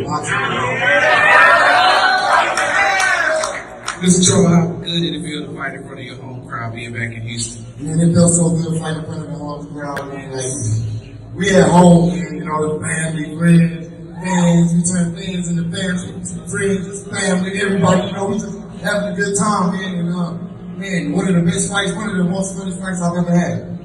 boxing. Mr. Charlo, how good did it feel to fight in front of your home crowd being back in Houston? Man, it felt so good fighting in front of the home crowd, man. Like, we at home, man, you know, family, friends, fans, we turn fans into fans, friends, family, everybody, you know, we just having a good time, man. And, man, one of the best fights, one of the most funnest fights I've ever had.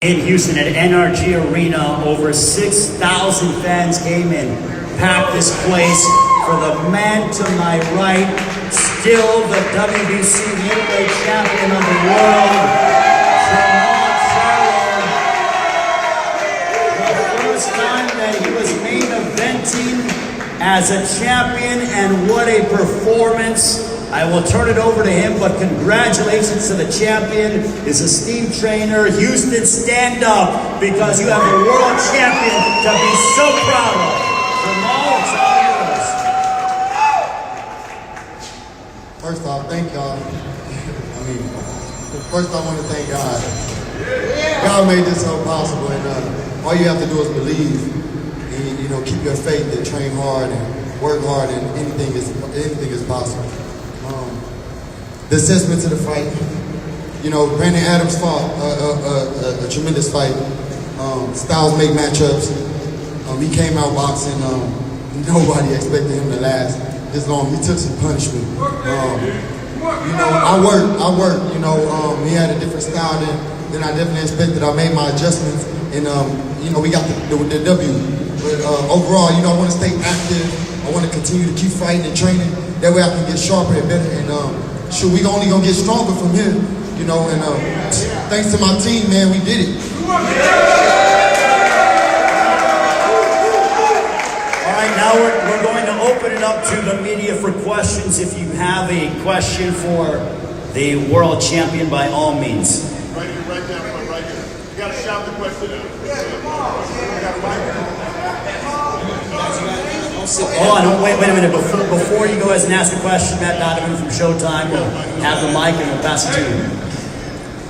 In Houston at NRG Arena, over 6,000 fans came in, packed this place. For the man to my right, still the WBC middleweight champion of the world, Jermall Charlo. The first time that he was main eventing as a champion, and what a performance. I will turn it over to him, but congratulations to the champion, his esteemed trainer. Houston, stand up, because you have a world champion to be so proud of. Jermall, it's all yours. First off, thank y'all. First I want to thank God. God made this so possible, and all you have to do is believe, and you know, keep your faith, and train hard, and work hard, and anything is possible. The assessment to the fight, you know, Brandon Adams fought a tremendous fight. Styles make matchups. He came out boxing. Nobody expected him to last this long. He took some punishment. You know, I worked. You know, he had a different style than I definitely expected. I made my adjustments, and you know, we got the W. But overall, you know, I want to stay active. I want to continue to keep fighting and training. That way, I can get sharper and better. And shoot, we only gonna get stronger from here. You know, and thanks to my team, man, we did it. All right, now we're going to open it up to the media for questions. If you have a question for the world champion, by all means. Right here, right down front, right here. You gotta shout the question out. Hold on, wait a minute. Before you go ahead and ask a question, Matt Donovan from Showtime will have the mic and we'll pass it to you.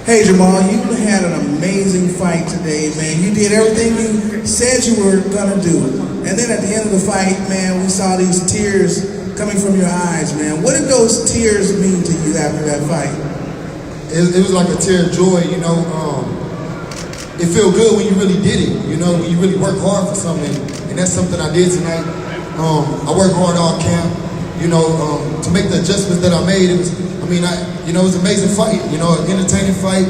Hey Jermall, you had an amazing fight today, man. You did everything you said you were gonna do. And then at the end of the fight, man, we saw these tears coming from your eyes, man. What did those tears mean to you after that fight? It was like a tear of joy, you know. It felt good when you really did it, you know, when you really work hard for something. And that's something I did tonight. I worked hard all camp, you know, to make the adjustments that I made. It was, you know, it was an amazing fight, you know, an entertaining fight.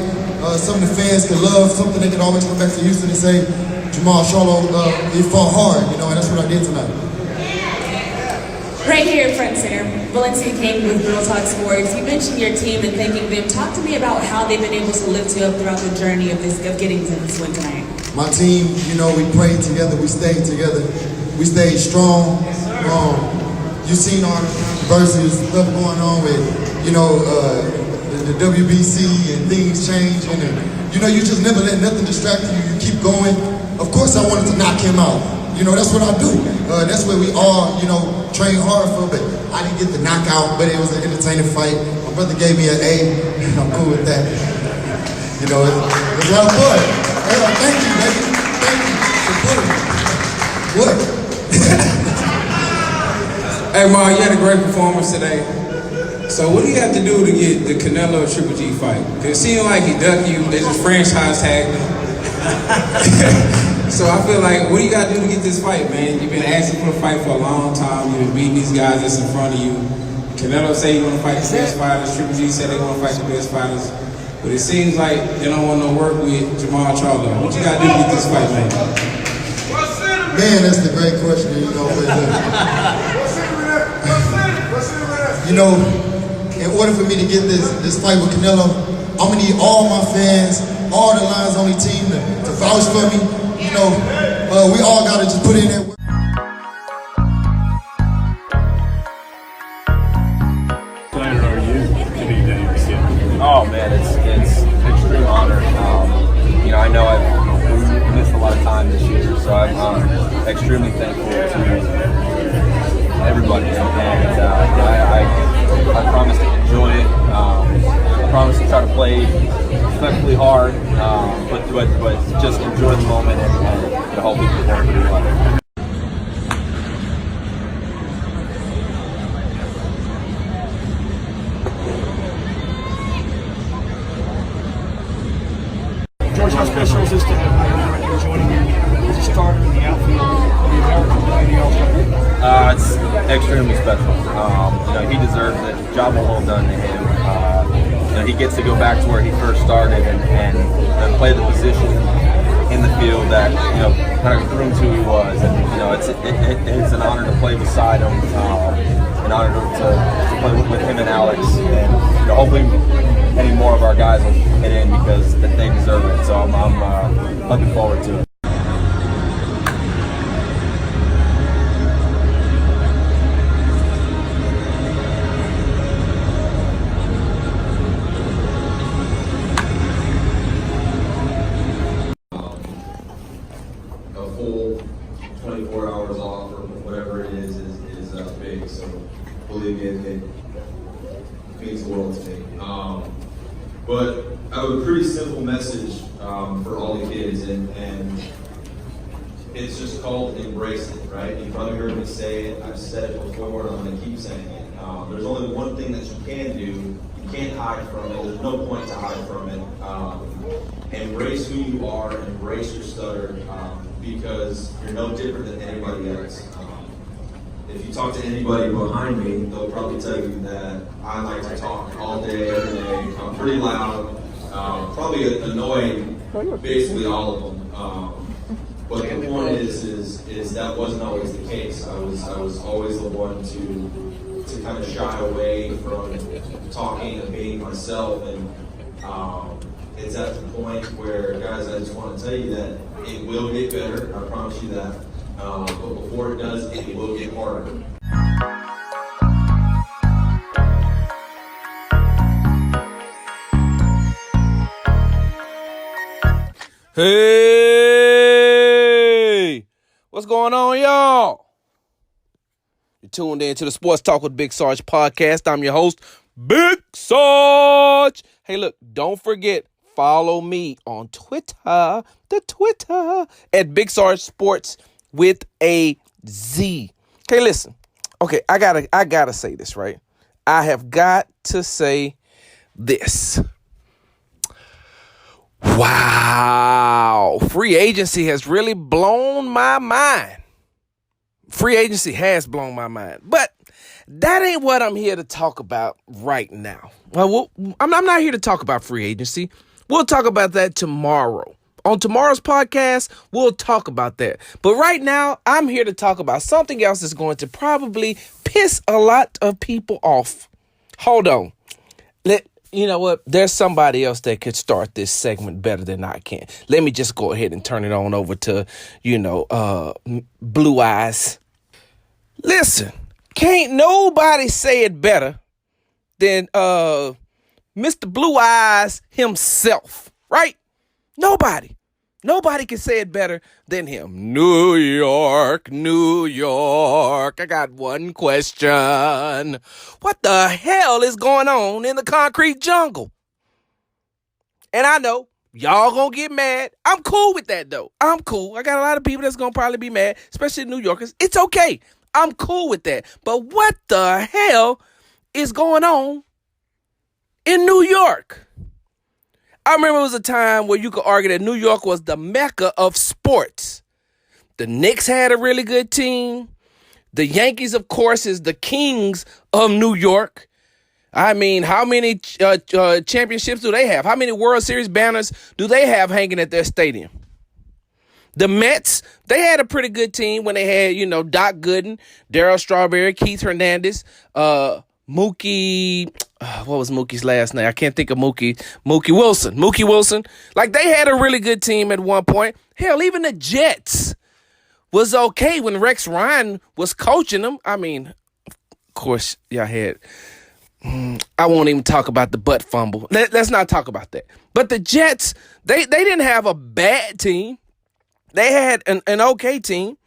Something the fans could love, something they could always come back to Houston and say, Jermall Charlo, he fought hard, you know, and that's what I did tonight. Right here in front center, Valencia King with Real Talk Sports. You mentioned your team and thanking them. Talk to me about how they've been able to lift you up throughout the journey of getting to this win tonight. My team, you know, we prayed together, we stayed together, we stayed strong. You've seen our versus stuff going on with, you know, the WBC and things changing, and you know, you just never let nothing distract you. You keep going. Of course, I wanted to knock him out. You know, that's what I do. That's what we all, you know, train hard for. But I didn't get the knockout, but it was an entertaining fight. My brother gave me an A. I'm cool with that. You know, it was a lot of fun. Thank you, baby. Thank you for putting me. What? Hey, Ma, you had a great performance today. So what do you have to do to get the Canelo Triple G fight? Because it seemed like he ducked you, they just franchise tagged him. So I feel like, what do you got to do to get this fight, man? You've been asking for a fight for a long time. You've been beating these guys that's in front of you. Canelo say you want to fight the best fighters. Triple G said they want to fight the best fighters. But it seems like they don't want no work with Jermall Charlo. What you got to do to get this fight, man? Man, that's the great question, you know. But, you know, in order for me to get this fight with Canelo, I'm gonna need all my fans, all the Lions Only team to vouch for me. You know, we all gotta just put in that work. Excited are you to be the Oh man, it's an extreme honor. You know, I know I've missed a lot of time this year, so I'm extremely thankful to everybody, and I promise to enjoy it. I promise to try to play respectfully hard, but just enjoy the moment and hopefully perform pretty well. Sarge, how special is this to have you joining him as a starter in the outfield of the American League and the All-Star? It's extremely special. He deserves it. Job well done to him. He gets to go back to where he first started and play the position in the field that kind of groomed who he was. And it's an honor to play beside him. An honor to play with him and Alex. And hopefully any more of our guys will get in because they deserve it. So I'm looking forward to it. A full 24 hours off or whatever it is big. So believe me, it means the world to me. But I have a pretty simple message for all the kids, and it's just called embrace it, right? You've probably heard me say it. I've said it before, and I'm going to keep saying it. There's only one thing that you can do. You can't hide from it. There's no point to hide from it. Embrace who you are, embrace your stutter, because you're no different than anybody else. If you talk to anybody behind me, they'll probably tell you that I like to talk all day, every day. I'm pretty loud, probably annoying basically all of them. But the point is that wasn't always the case. I was always the one to kind of shy away from talking and being myself, and it's at the point where, guys, I just want to tell you that it will get better. I promise you that. But before it does, it will get harder. Hey, what's going on, y'all? You're tuned in to the Sports Talk with Big Sarge podcast. I'm your host, Big Sarge. Hey, look, don't forget, follow me on Twitter, at Big Sarge Sports with a Z. Okay, listen. Okay, I gotta say this, right? I have got to say this. Wow. Free agency has really blown my mind. Free agency has blown my mind. But that ain't what I'm here to talk about right now. Well, I'm not here to talk about free agency. We'll talk about that tomorrow. On tomorrow's podcast, we'll talk about that. But right now, I'm here to talk about something else that's going to probably piss a lot of people off. Hold on. You know what? There's somebody else that could start this segment better than I can. Let me just go ahead and turn it on over to, Blue Eyes. Listen, can't nobody say it better than Mr. Blue Eyes himself, right? Nobody can say it better than him. New York. I got one question. What the hell is going on in the concrete jungle? And I know y'all gonna get mad. I'm cool with that, though. I'm cool. I got a lot of people that's gonna probably be mad, especially New Yorkers. It's okay. I'm cool with that. But what the hell is going on in New York? I remember it was a time where you could argue that New York was the mecca of sports. The Knicks had a really good team. The Yankees, of course, is the kings of New York. I mean, how many championships do they have? How many World Series banners do they have hanging at their stadium? The Mets, they had a pretty good team when they had, Doc Gooden, Darryl Strawberry, Keith Hernandez, Mookie, what was Mookie's last name? I can't think of Mookie Wilson. Like, they had a really good team at one point. Hell, even the Jets was okay when Rex Ryan was coaching them. I mean, of course, y'all had, I won't even talk about the butt fumble. Let's not talk about that. But the Jets, they didn't have a bad team. They had an okay team.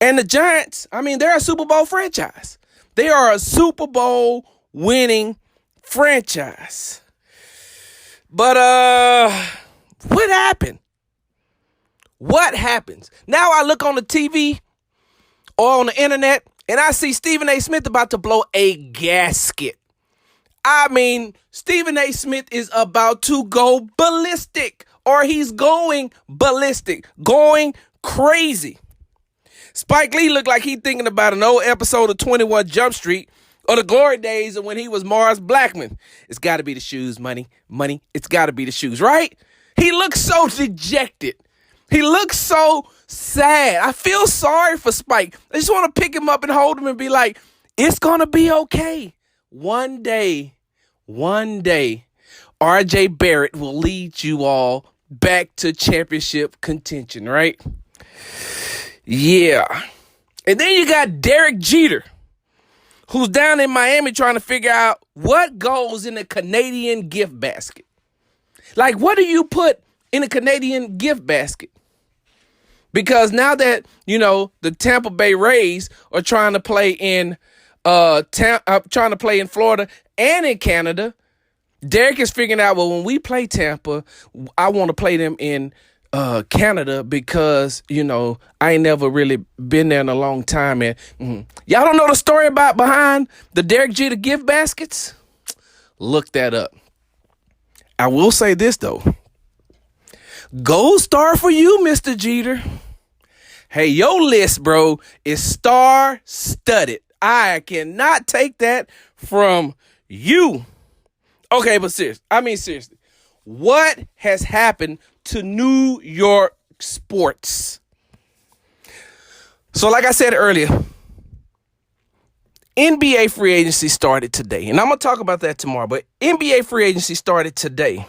And the Giants, I mean, they're a Super Bowl franchise. They are a Super Bowl winning franchise. But what happened? What happens? Now I look on the TV or on the internet and I see Stephen A. Smith about to blow a gasket. I mean, Stephen A. Smith is about to go ballistic or he's going ballistic, going crazy. Spike Lee looked like he thinking about an old episode of 21 Jump Street or the glory days of when he was Mars Blackman. It's got to be the shoes, money. It's got to be the shoes, right? He looks so dejected. He looks so sad. I feel sorry for Spike. I just want to pick him up and hold him and be like, it's going to be okay. One day, R.J. Barrett will lead you all back to championship contention, right? Yeah. And then you got Derek Jeter, who's down in Miami trying to figure out what goes in a Canadian gift basket. Like, what do you put in a Canadian gift basket? Because now that, the Tampa Bay Rays are trying to play in Florida and in Canada, Derek is figuring out, well, when we play Tampa, I want to play them in Canada because, I ain't never really been there in a long time. And y'all don't know the story behind the Derek Jeter gift baskets? Look that up. I will say this, though. Gold star for you, Mr. Jeter. Hey, your list, bro, is star-studded. I cannot take that from you. Okay, but seriously, what has happened to New York sports? So like I said earlier, NBA free agency started today. And I'm going to talk about that tomorrow. But NBA free agency started today.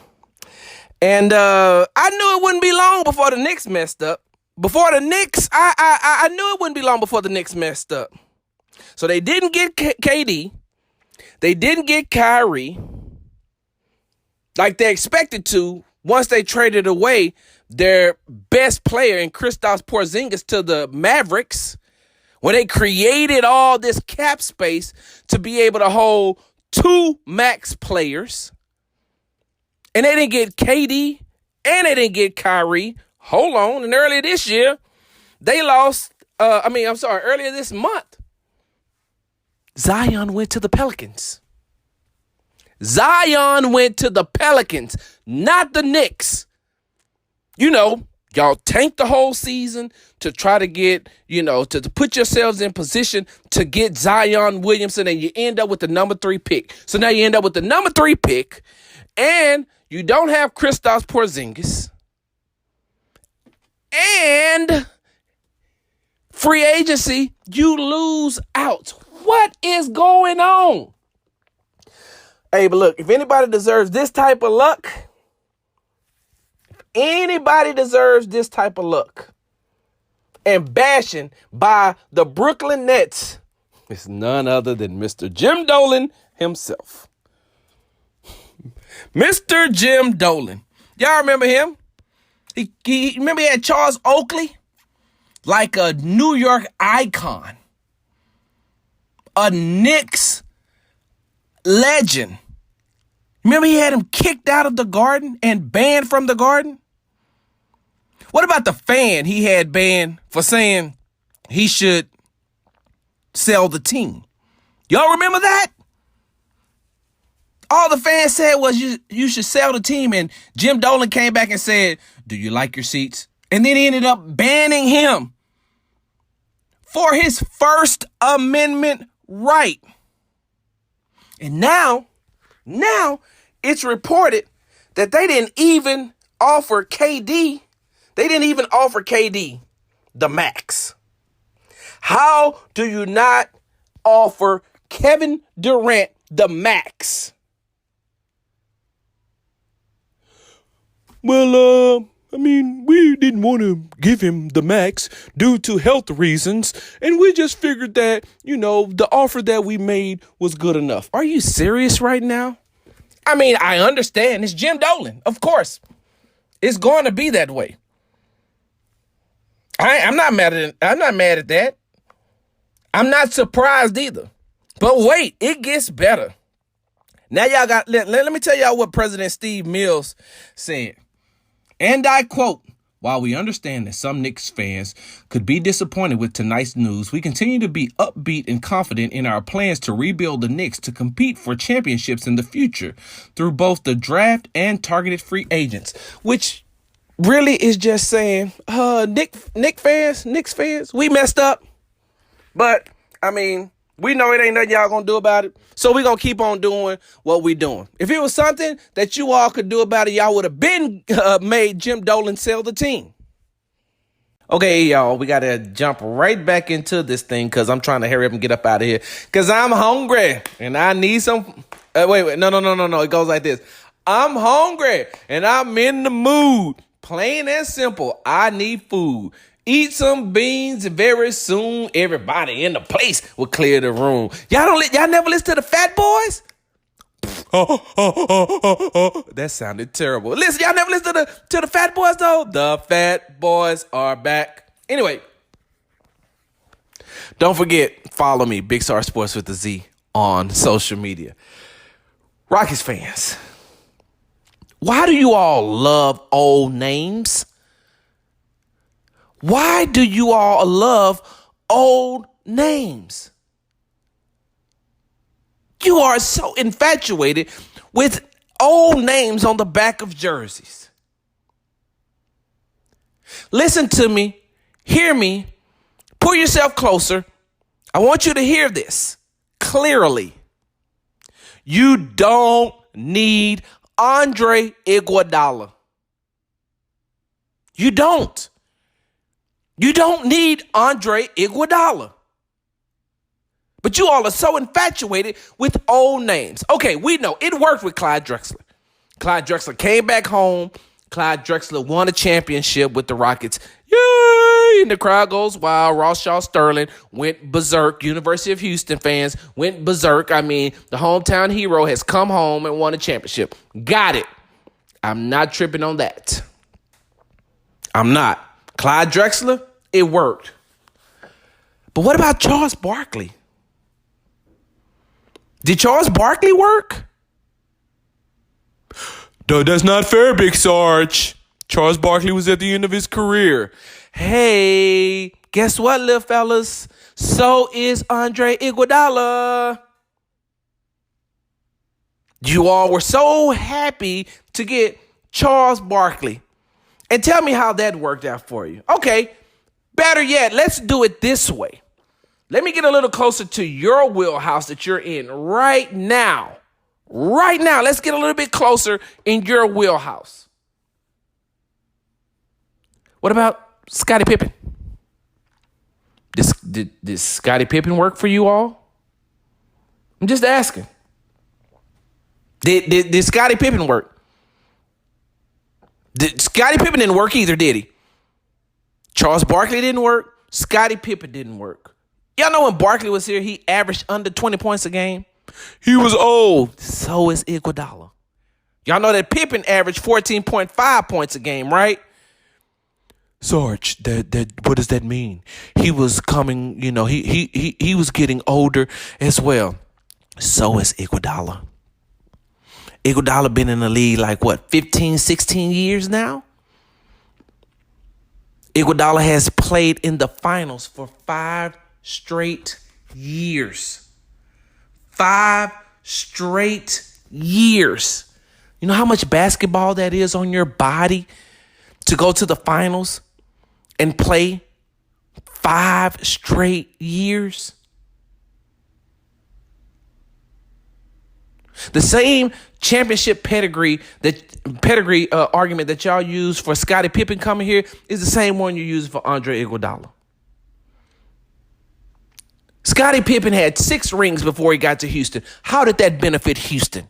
And I knew it wouldn't be long before the Knicks messed up. Before the Knicks, I knew it wouldn't be long before the Knicks messed up. So they didn't get KD. They didn't get Kyrie like they expected to once they traded away their best player in Kristaps Porzingis to the Mavericks, when they created all this cap space to be able to hold 2 max players. And they didn't get KD and they didn't get Kyrie. Hold on. And earlier this year, they lost, earlier this month, Zion went to the Pelicans. Zion went to the Pelicans, not the Knicks. Y'all tanked the whole season to try to get, to put yourselves in position to get Zion Williamson, and you end up with the number 3 pick. So now you end up with the number 3 pick, and you don't have Kristaps Porzingis. And free agency, you lose out. What is going on? Hey, but look, if anybody deserves this type of luck, and bashing by the Brooklyn Nets, it's none other than Mr. Jim Dolan himself. Mr. Jim Dolan. Y'all remember him? Remember he had Charles Oakley? Like a New York icon. A Knicks legend. Remember he had him kicked out of the Garden and banned from the Garden? What about the fan he had banned for saying he should sell the team? Y'all remember that? All the fans said was you should sell the team, and Jim Dolan came back and said, do you like your seats? And then he ended up banning him for his First Amendment right. And now it's reported that they didn't even offer KD. They didn't even offer KD the max. How do you not offer Kevin Durant the max? Well, we didn't want to give him the max due to health reasons, and we just figured that, the offer that we made was good enough. Are you serious right now? I understand. It's Jim Dolan. Of course. It's going to be that way. I'm not mad at that. I'm not surprised either. But wait, it gets better. Now y'all let me tell y'all what President Steve Mills said. And I quote, while we understand that some Knicks fans could be disappointed with tonight's news, we continue to be upbeat and confident in our plans to rebuild the Knicks to compete for championships in the future through both the draft and targeted free agents, which really is just saying, Knicks fans, we messed up. But, I mean, we know it ain't nothing y'all gonna do about it. So we gonna keep on doing what we doing. If it was something that you all could do about it, y'all would have been made Jim Dolan sell the team. Okay, y'all, we got to jump right back into this thing because I'm trying to hurry up and get up out of here because I'm hungry and I need some. Wait, no. It goes like this. I'm hungry and I'm in the mood. Plain and simple. I need food. Eat some beans and very soon everybody in the place will clear the room. Y'all never listen to the Fat Boys? That sounded terrible. Listen, y'all never listen to the Fat Boys though? The Fat Boys are back. Anyway, don't forget, follow me, Big Sarge Sports with the Z on social media. Rockies fans, why do you all love old names? Why do you all love old names? You are so infatuated with old names on the back of jerseys. Listen to me. Hear me. Pull yourself closer. I want you to hear this clearly. You don't need Andre Iguodala. You don't. You don't need Andre Iguodala. But you all are so infatuated with old names. Okay, we know it worked with Clyde Drexler. Clyde Drexler came back home. Clyde Drexler won a championship with the Rockets. Yay! And the crowd goes wild. Ross Shaw Sterling went berserk. University of Houston fans went berserk. I mean, the hometown hero has come home and won a championship. Got it. I'm not tripping on that. I'm not. Clyde Drexler, it worked. But what about Charles Barkley? Did Charles Barkley work? That's not fair, Big Sarge. Charles Barkley was at the end of his career. Hey, guess what, little fellas? So is Andre Iguodala. You all were so happy to get Charles Barkley. And tell me how that worked out for you. Okay, better yet, let's do it this way. Let me get a little closer to your wheelhouse that you're in right now. Right now, let's get a little bit closer in your wheelhouse. What about Scottie Pippen? Did Scottie Pippen work for you all? I'm just asking. Did Scottie Pippen work? Scottie Pippen didn't work either, did he? Charles Barkley didn't work. Scottie Pippen didn't work. Y'all know when Barkley was here, he averaged under 20 points a game. He was old. So is Iguodala. Y'all know that Pippen averaged 14.5 points a game, right? Sarge, what does that mean? He was coming, he was getting older as well. So is Iguodala. Iguodala been in the league 15, 16 years now? Iguodala has played in the finals for 5 straight years. 5 straight years. You know how much basketball that is on your body to go to the finals and play 5 straight years? The same championship pedigree argument that y'all use for Scottie Pippen coming here is the same one you use for Andre Iguodala. Scottie Pippen had 6 rings before he got to Houston. How did that benefit Houston?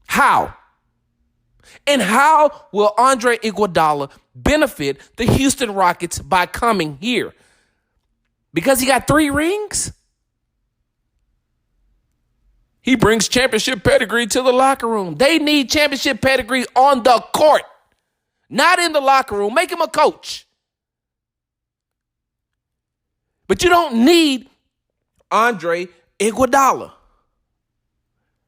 How? And how will Andre Iguodala benefit the Houston Rockets by coming here? Because he got 3 rings? He brings championship pedigree to the locker room. They need championship pedigree on the court, not in the locker room. Make him a coach. But you don't need Andre Iguodala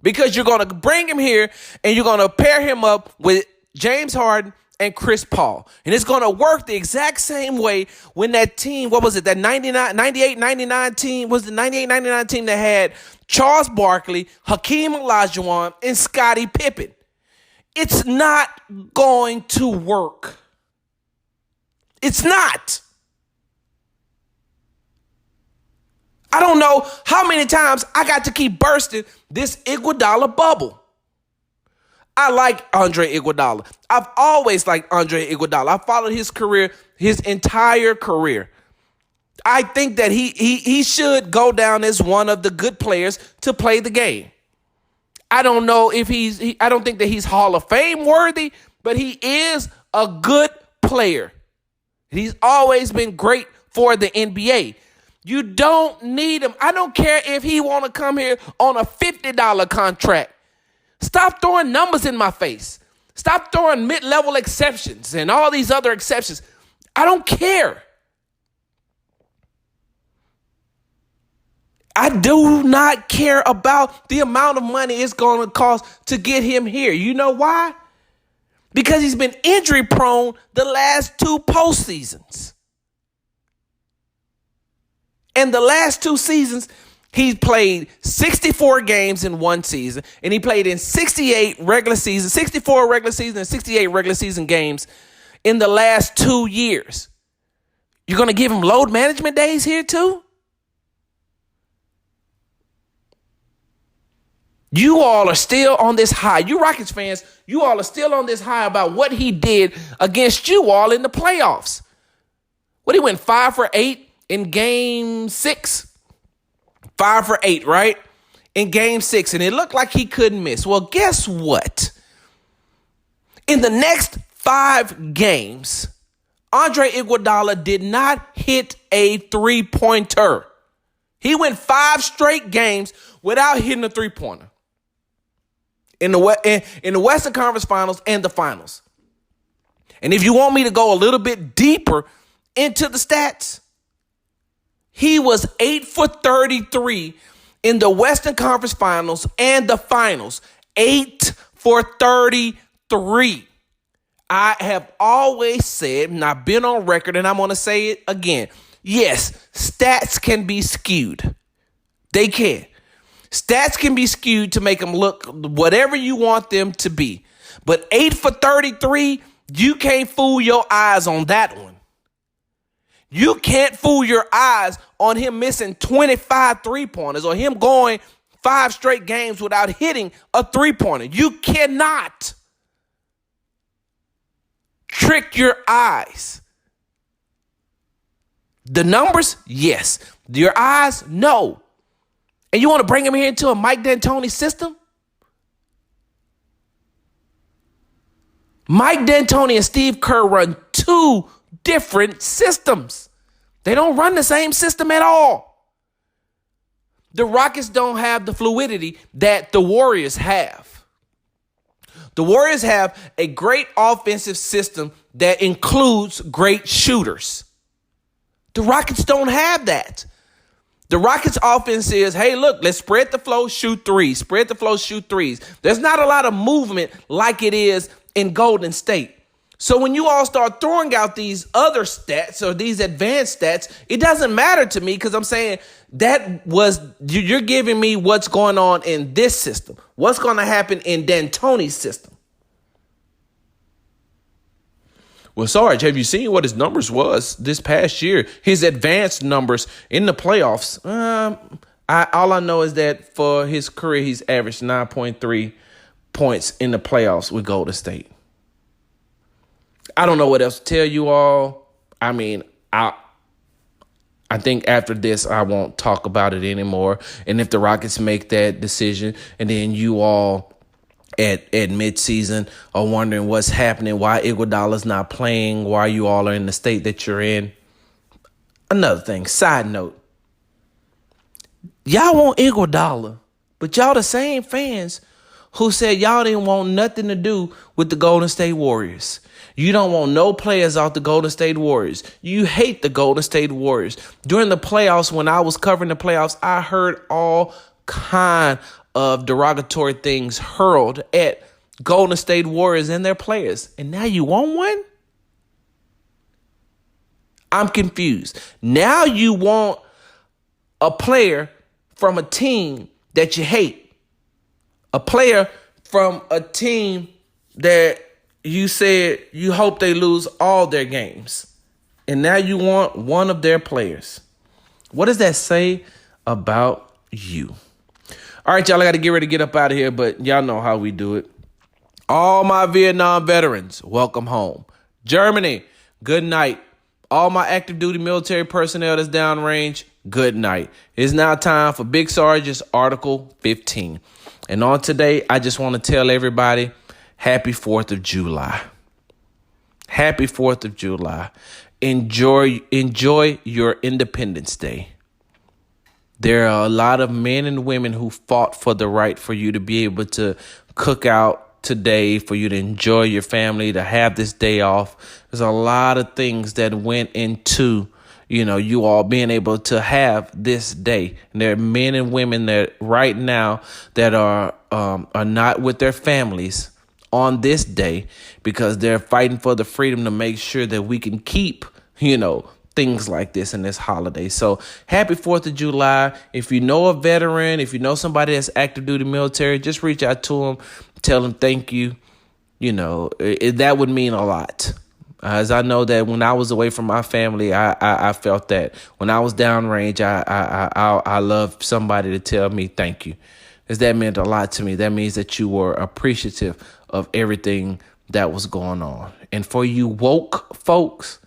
because you're going to bring him here and you're going to pair him up with James Harden and Chris Paul. And it's going to work the exact same way when that team, what was it, that 98-99 team, was the 98-99 team that had Charles Barkley, Hakeem Olajuwon, and Scottie Pippen. It's not going to work. It's not. I don't know how many times I got to keep bursting this Iguodala bubble. I like Andre Iguodala. I've always liked Andre Iguodala. I followed his career, his entire career. I think that he should go down as one of the good players to play the game. I don't know if I don't think that he's Hall of Fame worthy, but he is a good player. He's always been great for the NBA. You don't need him. I don't care if he want to come here on a $50 contract. Stop throwing numbers in my face. Stop throwing mid-level exceptions and all these other exceptions. I don't care. I do not care about the amount of money it's going to cost to get him here. You know why? Because he's been injury prone the last 2 postseasons. And the last 2 seasons, he played 64 games in one season, and he played in 64 regular season and 68 regular season games in the last 2 years. You're going to give him load management days here too? You all are still on this high. You Rockets fans, you all are still on this high about what he did against you all in the playoffs. What, he went 5 for 8 in game 6? 5 for 8, right? In game 6. And it looked like he couldn't miss. Well, guess what? In the next 5 games, Andre Iguodala did not hit a three-pointer. He went 5 straight games without hitting a three-pointer. In the Western Conference Finals and the Finals. And if you want me to go a little bit deeper into the stats, he was 8 for 33 in the Western Conference Finals and the Finals. 8 for 33. I have always said, and I've been on record, and I'm going to say it again. Yes, stats can be skewed. They can. Stats can be skewed to make them look whatever you want them to be. But 8 for 33, you can't fool your eyes on that one. You can't fool your eyes on him missing 25 three-pointers or him going 5 straight games without hitting a three-pointer. You cannot trick your eyes. The numbers, yes. Your eyes, no. And you want to bring him here into a Mike D'Antoni system? Mike D'Antoni and Steve Kerr run 2 different systems. They don't run the same system at all. The Rockets don't have the fluidity that the Warriors have. The Warriors have a great offensive system that includes great shooters. The Rockets don't have that. The Rockets offense is, hey, look, let's spread the flow, shoot threes. Spread the flow, shoot threes. There's not a lot of movement like it is in Golden State. So when you all start throwing out these other stats or these advanced stats, it doesn't matter to me because I'm saying you're giving me what's going on in this system. What's going to happen in D'Antoni's system? Well, Sarge, have you seen what his numbers was this past year? His advanced numbers in the playoffs. All I know is that for his career, he's averaged 9.3 points in the playoffs with Golden State. I don't know what else to tell you all. I mean, I think after this, I won't talk about it anymore. And if the Rockets make that decision and then you all at midseason are wondering what's happening, why Iguodala's not playing, why you all are in the state that you're in. Another thing, side note. Y'all want Iguodala, but y'all the same fans who said y'all didn't want nothing to do with the Golden State Warriors. You don't want no players off the Golden State Warriors. You hate the Golden State Warriors. During the playoffs, when I was covering the playoffs, I heard all kind of derogatory things hurled at Golden State Warriors and their players. And now you want one? I'm confused. Now you want a player from a team that you hate. A player from a team that you said you hope they lose all their games. And now you want one of their players. What does that say about you? All right, y'all, I got to get ready to get up out of here, but y'all know how we do it. All my Vietnam veterans, welcome home. Germany, good night. All my active duty military personnel that's downrange, good night. It's now time for Big Sarge's Article 15. And on today, I just want to tell everybody, happy 4th of July. Happy 4th of July. Enjoy your Independence Day. There are a lot of men and women who fought for the right for you to be able to cook out today, for you to enjoy your family, to have this day off. There's a lot of things that went into, you all being able to have this day. And there are men and women that right now that are not with their families on this day because they're fighting for the freedom to make sure that we can keep, things like this in this holiday. So happy 4th of July. If you know a veteran, if you know somebody that's active duty military, just reach out to them, tell them thank you. That would mean a lot. As I know that when I was away from my family, I felt that when I was downrange, I loved somebody to tell me thank you. Because that meant a lot to me. That means that you were appreciative of everything that was going on. And for you woke folks,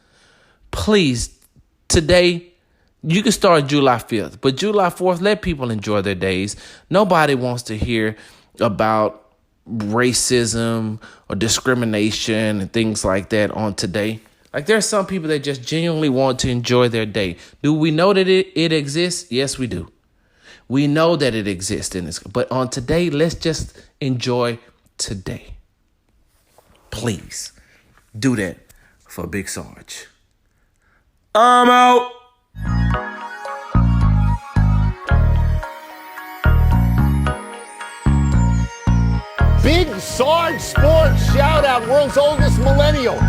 please, today, you can start July 5th. But July 4th, let people enjoy their days. Nobody wants to hear about racism or discrimination and things like that on today. Like, there are some people that just genuinely want to enjoy their day. Do we know that it exists? Yes, we do. We know that it exists in this. But on today, let's just enjoy today. Please do that for Big Sarge. I'm out. Big Sarge Sports Shout Out, world's oldest millennial.